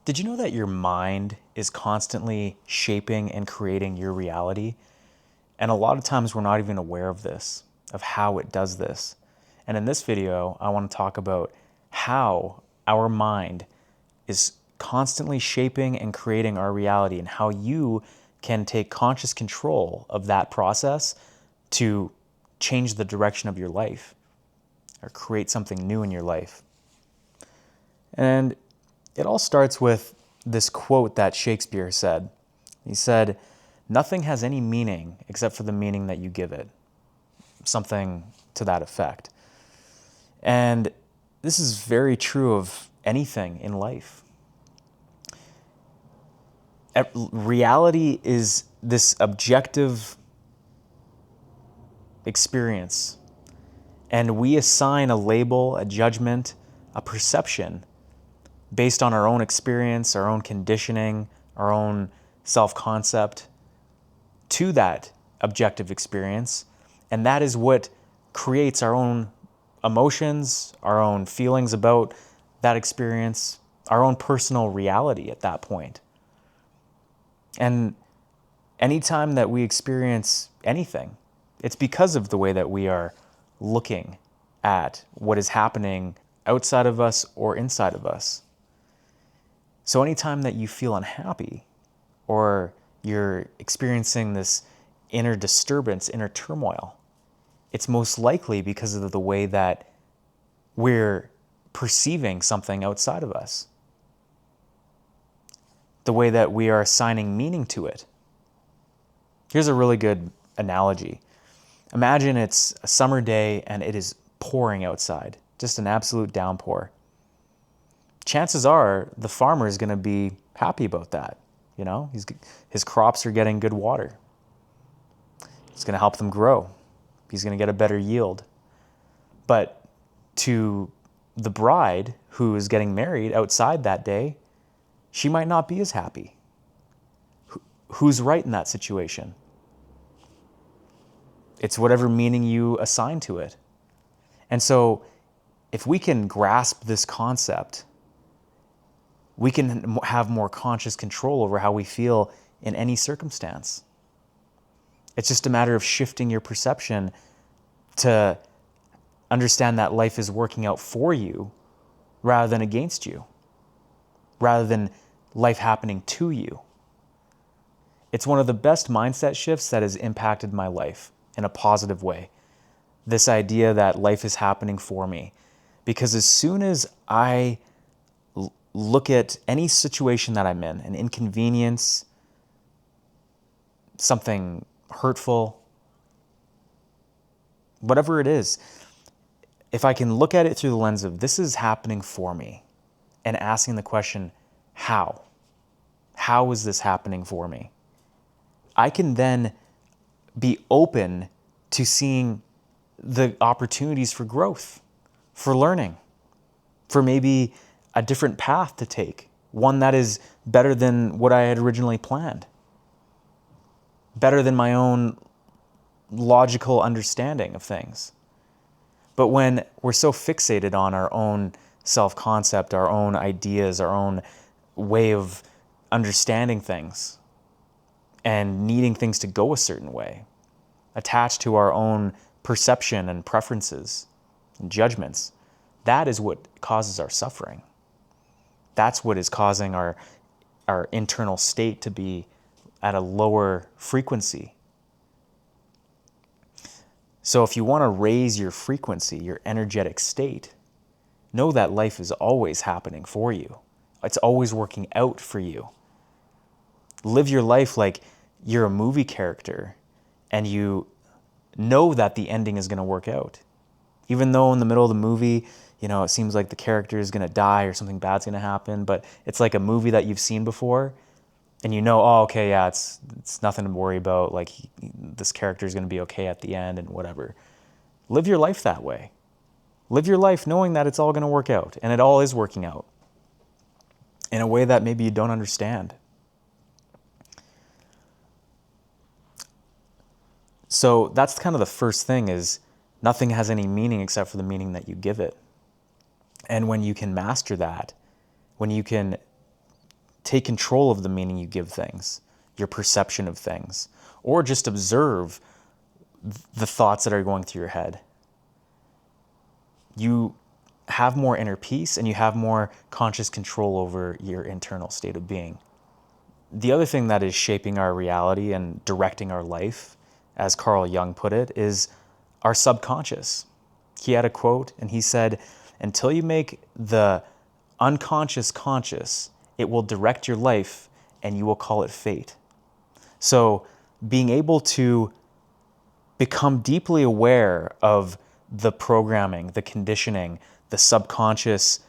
Did you know that your mind is constantly shaping and creating your reality? And a lot of times we're not even aware of this, of how it does this. And in this video, I want to talk about how our mind is constantly shaping and creating our reality and how you can take conscious control of that process to change the direction of your life or create something new in your life. And it all starts with this quote that Shakespeare said. He said, "Nothing has any meaning except for the meaning that you give it." Something to that effect. And this is very true of anything in life. Reality is this objective experience, and we assign a label, a judgment, a perception based on our own experience, our own conditioning, our own self-concept to that objective experience. And that is what creates our own emotions, our own feelings about that experience, our own personal reality at that point. And anytime that we experience anything, it's because of the way that we are looking at what is happening outside of us or inside of us. So anytime that you feel unhappy or you're experiencing this inner disturbance, inner turmoil, it's most likely because of the way that we're perceiving something outside of us, the way that we are assigning meaning to it. Here's a really good analogy. Imagine it's a summer day and it is pouring outside, just an absolute downpour. Chances are the farmer is going to be happy about that. You know, his crops are getting good water. It's going to help them grow. He's going to get a better yield. But to the bride who is getting married outside that day, she might not be as happy. Who's right in that situation? It's whatever meaning you assign to it. And so if we can grasp this concept, we can have more conscious control over how we feel in any circumstance. It's just a matter of shifting your perception to understand that life is working out for you rather than against you, rather than life happening to you. It's one of the best mindset shifts that has impacted my life in a positive way. This idea that life is happening for me. Because as soon as I look at any situation that I'm in, an inconvenience, something hurtful, whatever it is, if I can look at it through the lens of this is happening for me and asking the question, how? How is this happening for me? I can then be open to seeing the opportunities for growth, for learning, for maybe a different path to take, one that is better than what I had originally planned, better than my own logical understanding of things. But when we're so fixated on our own self-concept, our own ideas, our own way of understanding things and needing things to go a certain way, attached to our own perception and preferences and judgments, that is what causes our suffering. That's what is causing our internal state to be at a lower frequency. So if you want to raise your frequency, your energetic state, know that life is always happening for you. It's always working out for you. Live your life like you're a movie character and you know that the ending is going to work out. Even though in the middle of the movie, it seems like the character is going to die or something bad's going to happen, but it's like a movie that you've seen before and oh, okay, yeah, it's nothing to worry about. Like this character is going to be okay at the end and whatever. Live your life that way. Live your life knowing that it's all going to work out, and it all is working out in a way that maybe you don't understand. So that's kind of the first thing, is nothing has any meaning except for the meaning that you give it. And when you can master that, when you can take control of the meaning you give things, your perception of things, or just observe the thoughts that are going through your head. You have more inner peace and you have more conscious control over your internal state of being. The other thing that is shaping our reality and directing our life, as Carl Jung put it, is our subconscious. He had a quote and he said, "Until you make the unconscious conscious, it will direct your life and you will call it fate." So being able to become deeply aware of the programming, the conditioning, the subconscious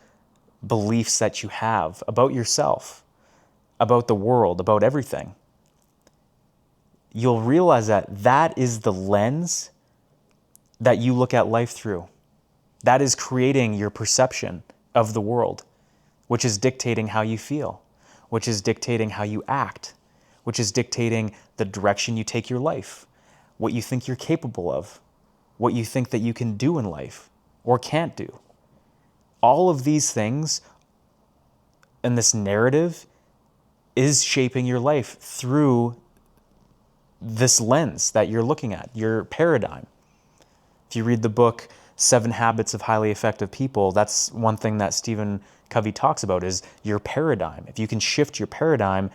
beliefs that you have about yourself, about the world, about everything, you'll realize that that is the lens that you look at life through. That is creating your perception of the world, which is dictating how you feel, which is dictating how you act, which is dictating the direction you take your life, what you think you're capable of, what you think that you can do in life or can't do. All of these things in this narrative is shaping your life through this lens that you're looking at, your paradigm. If you read the book 7 Habits of Highly Effective People, that's one thing that Stephen Covey talks about is your paradigm. If you can shift your paradigm,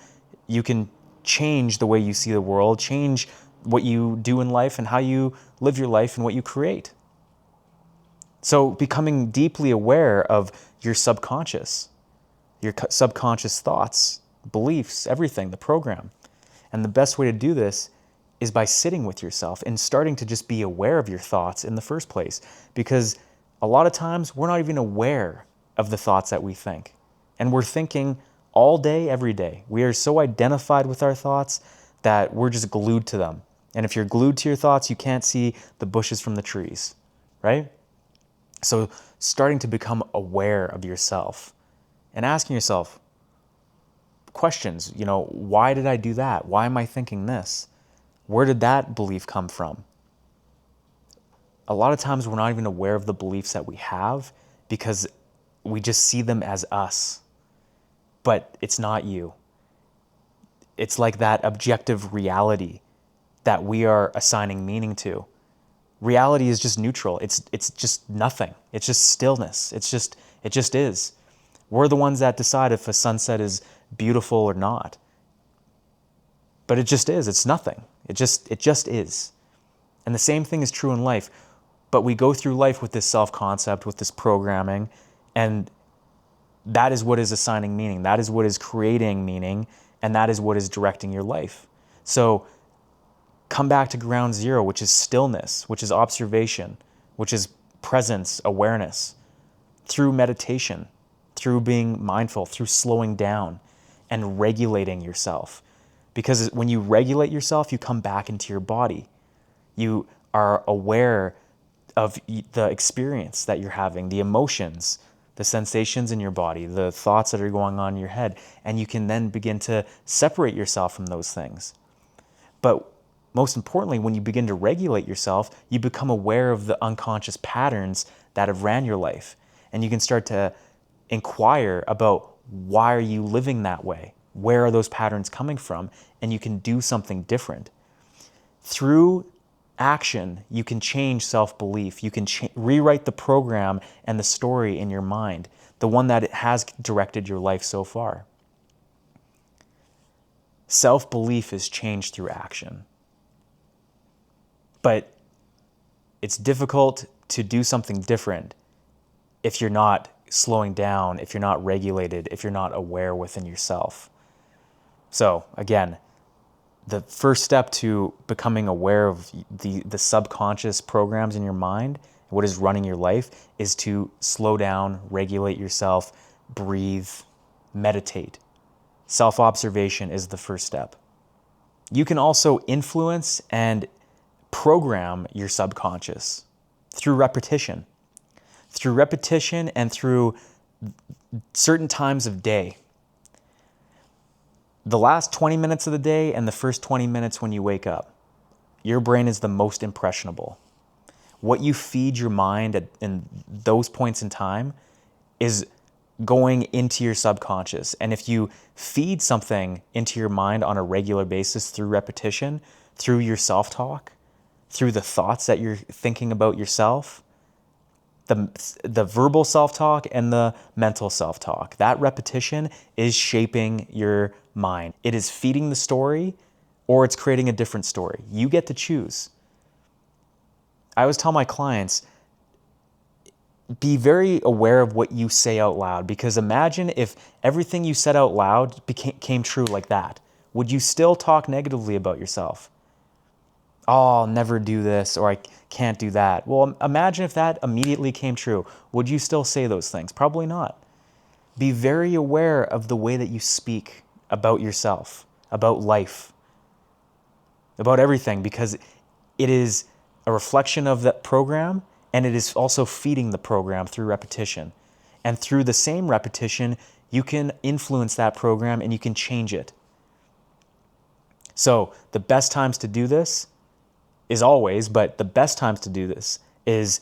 you can change the way you see the world, change what you do in life and how you live your life and what you create. So becoming deeply aware of your subconscious thoughts, beliefs, everything, the program. And the best way to do this is by sitting with yourself and starting to just be aware of your thoughts in the first place. Because a lot of times we're not even aware of the thoughts that we think. And we're thinking all day, every day. We are so identified with our thoughts that we're just glued to them. And if you're glued to your thoughts, you can't see the bushes from the trees, right? So starting to become aware of yourself and asking yourself questions, why did I do that? Why am I thinking this? Where did that belief come from? A lot of times we're not even aware of the beliefs that we have because we just see them as us. But it's not you. It's like that objective reality that we are assigning meaning to. Reality is just neutral. It's just nothing. It's just stillness. It just is. We're the ones that decide if a sunset is beautiful or not. But it just is. It's nothing. It just is. And the same thing is true in life. But we go through life with this self-concept, with this programming, and that is what is assigning meaning. That is what is creating meaning, and that is what is directing your life. So come back to ground zero, which is stillness, which is observation, which is presence, awareness, through meditation, through being mindful, through slowing down and regulating yourself. Because when you regulate yourself, you come back into your body. You are aware of the experience that you're having, the emotions, the sensations in your body, the thoughts that are going on in your head, and you can then begin to separate yourself from those things. But most importantly, when you begin to regulate yourself, you become aware of the unconscious patterns that have ran your life. And you can start to inquire about why are you living that way? Where are those patterns coming from? And you can do something different. Through action, you can change self-belief. You can rewrite the program and the story in your mind, the one that has directed your life so far. Self-belief is changed through action. But it's difficult to do something different if you're not slowing down, if you're not regulated, if you're not aware within yourself. So again, the first step to becoming aware of the subconscious programs in your mind, what is running your life, is to slow down, regulate yourself, breathe, meditate. Self-observation is the first step. You can also influence and program your subconscious through repetition. Through repetition and through certain times of day. The last 20 minutes of the day and the first 20 minutes when you wake up, your brain is the most impressionable. What you feed your mind in those points in time is going into your subconscious. And if you feed something into your mind on a regular basis through repetition, through your self-talk, through the thoughts that you're thinking about yourself, the verbal self-talk and the mental self-talk, that repetition is shaping your mind. It is feeding the story, or it's creating a different story. You get to choose. I always tell my clients, be very aware of what you say out loud, because imagine if everything you said out loud came true like that. Would you still talk negatively about yourself? Oh, I'll never do this, or I can't do that. Well, imagine if that immediately came true. Would you still say those things? Probably not. Be very aware of the way that you speak about yourself, about life, about everything, because it is a reflection of that program, and it is also feeding the program through repetition. And through the same repetition, you can influence that program and you can change it. So the best times to do this is always, but the best times to do this is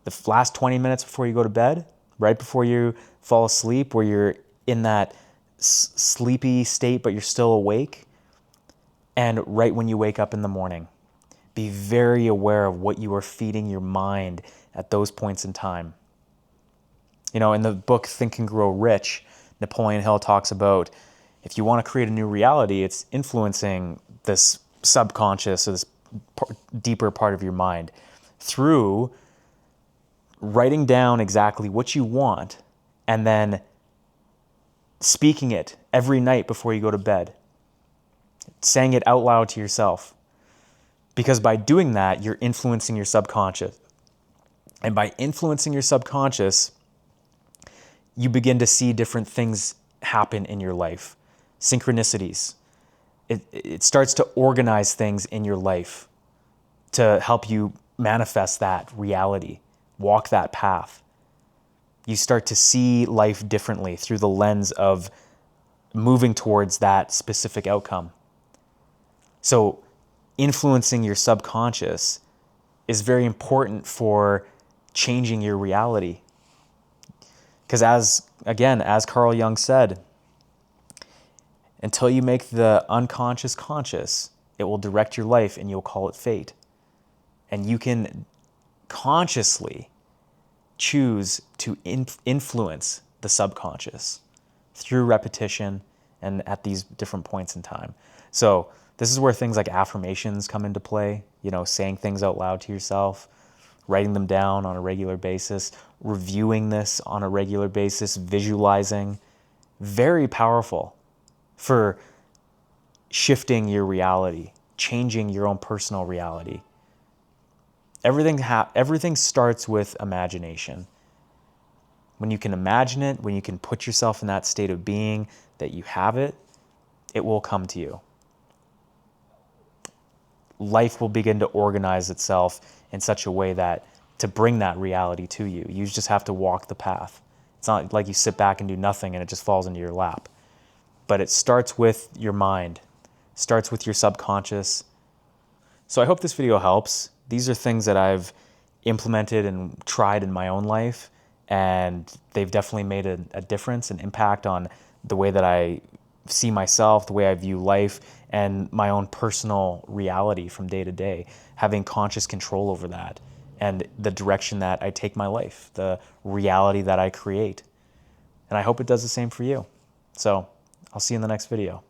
the last 20 minutes before you go to bed, right before you fall asleep, where you're in that sleepy state, but you're still awake, and right when you wake up in the morning. Be very aware of what you are feeding your mind at those points in time. You know, in the book Think and Grow Rich, Napoleon Hill talks about, if you want to create a new reality, it's influencing this subconscious or this deeper part of your mind through writing down exactly what you want and then speaking it every night before you go to bed, saying it out loud to yourself. Because by doing that, you're influencing your subconscious. And by influencing your subconscious, you begin to see different things happen in your life. Synchronicities. It starts to organize things in your life to help you manifest that reality, walk that path. You start to see life differently through the lens of moving towards that specific outcome. So influencing your subconscious is very important for changing your reality. Because as Carl Jung said, until you make the unconscious conscious, it will direct your life and you'll call it fate. And you can consciously choose to influence the subconscious through repetition and at these different points in time. So this is where things like affirmations come into play, you know, saying things out loud to yourself, writing them down on a regular basis, reviewing this on a regular basis, visualizing. Very powerful for shifting your reality, changing your own personal reality. Everything starts with imagination. When you can imagine it, when you can put yourself in that state of being that you have it, it will come to you. Life will begin to organize itself in such a way that to bring that reality to you. You just have to walk the path. It's not like you sit back and do nothing and it just falls into your lap. But it starts with your mind, starts with your subconscious. So I hope this video helps. These are things that I've implemented and tried in my own life, and they've definitely made a difference, an impact on the way that I see myself, the way I view life, and my own personal reality from day to day, having conscious control over that and the direction that I take my life, the reality that I create. And I hope it does the same for you. So I'll see you in the next video.